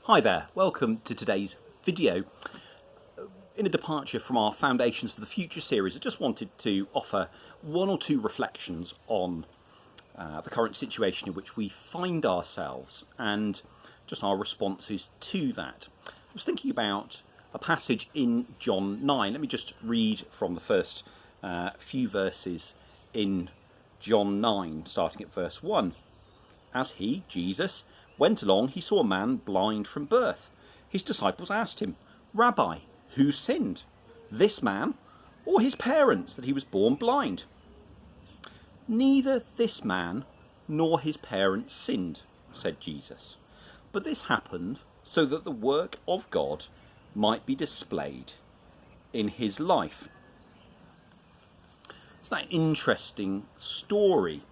Hi there, welcome to today's video. In a departure from our Foundations for the Future series, I just wanted to offer one or two reflections on the current situation in which we find ourselves and just our responses to that. I was thinking about a passage in John 9. Let me just read from the first few verses in John 9, starting at verse 1. As he, Jesus, went along, he saw a man blind from birth. His disciples asked him, "Rabbi, who sinned, this man or his parents, that he was born blind?" "Neither this man nor his parents sinned," said Jesus, "but this happened so that the work of God might be displayed in his life." It's that interesting story.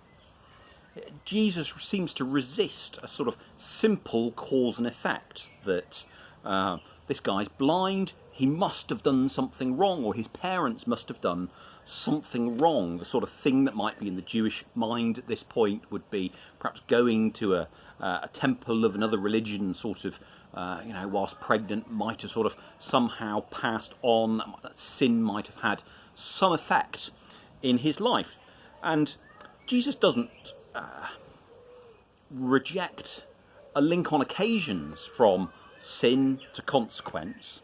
Jesus seems to resist a sort of simple cause and effect that this guy's blind, he must have done something wrong, or his parents must have done something wrong. The sort of thing that might be in the Jewish mind at this point would be perhaps going to a temple of another religion, sort of, whilst pregnant, might have sort of somehow passed on. That sin might have had some effect in his life. And Jesus doesn't reject a link on occasions from sin to consequence,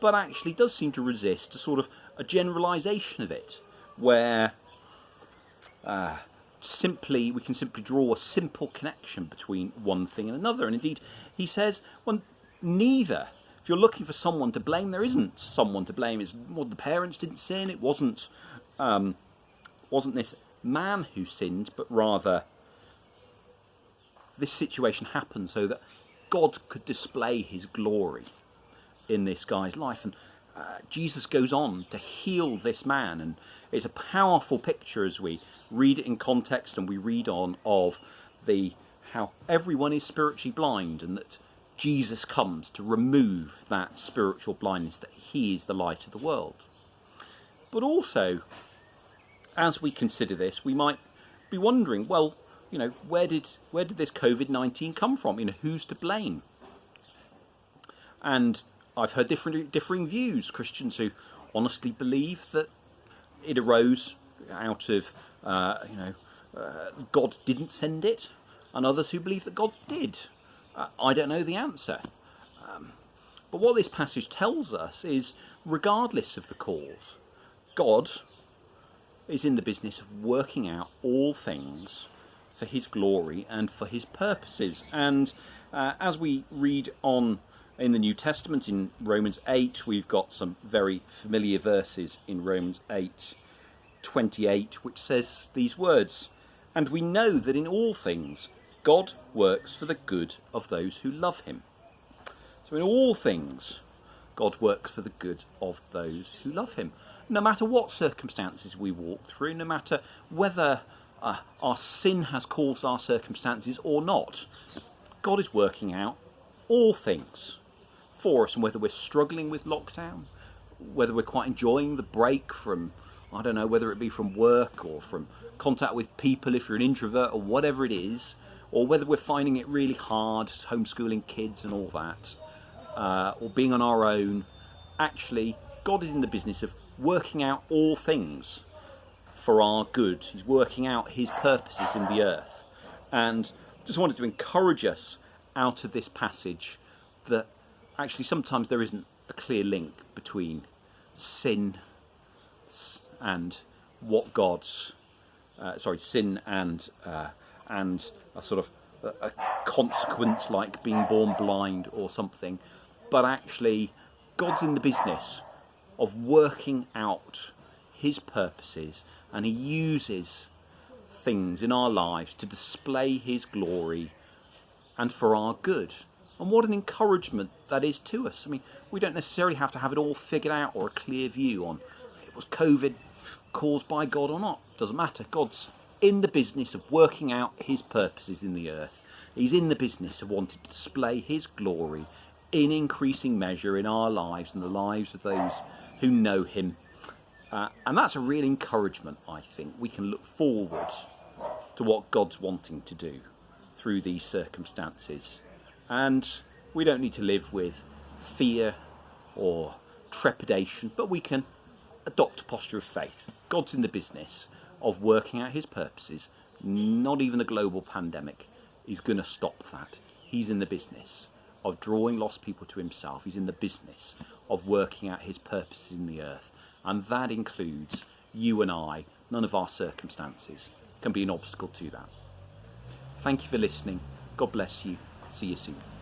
but actually does seem to resist a sort of a generalisation of it, where we can simply draw a simple connection between one thing and another. And indeed, he says, well, neither. If you're looking for someone to blame, there isn't someone to blame. The parents didn't sin. It wasn't this man who sinned, but rather this situation happened so that God could display his glory in this guy's life. And Jesus goes on to heal this man, and it's a powerful picture as we read it in context and we read on of how everyone is spiritually blind, and that Jesus comes to remove that spiritual blindness, that he is the light of the world. But also, as we consider this, we might be wondering, well, where did this COVID-19 come from? Who's to blame? And I've heard differing views. Christians who honestly believe that it arose out of, God didn't send it, and others who believe that God did. I don't know the answer. But what this passage tells us is, regardless of the cause, God is in the business of working out all things for his glory and for his purposes. And as we read on in the New Testament, in Romans 8, we've got some very familiar verses in Romans 8:28, which says these words, "And we know that in all things God works for the good of those who love him." So in all things, God works for the good of those who love him. No matter what circumstances we walk through, no matter whether our sin has caused our circumstances or not, God is working out all things for us. And whether we're struggling with lockdown, whether we're quite enjoying the break from, whether it be from work or from contact with people if you're an introvert or whatever it is, or whether we're finding it really hard homeschooling kids and all that, or being on our own, actually God is in the business of working out all things for our good. He's working out his purposes in the earth. And just wanted to encourage us out of this passage that actually sometimes there isn't a clear link between sin and what God's sin and a sort of a consequence like being born blind or something, but actually God's in the business of working out his purposes, and he uses things in our lives to display his glory and for our good. And what an encouragement that is to us. We don't necessarily have to have it all figured out or a clear view on was COVID caused by God or not. Doesn't matter. God's in the business of working out his purposes in the earth. He's in the business of wanting to display his glory in increasing measure in our lives and the lives of those who know him. And that's a real encouragement, I think. We can look forward to what God's wanting to do through these circumstances. And We don't need to live with fear or trepidation, but we can adopt a posture of faith. God's in the business of working out his purposes. Not even a global pandemic is going to stop that. He's in the business of drawing lost people to himself. He's in the business of working out his purposes in the earth. And that includes you and I. None of our circumstances can be an obstacle to that. Thank you for listening. God bless you. See you soon.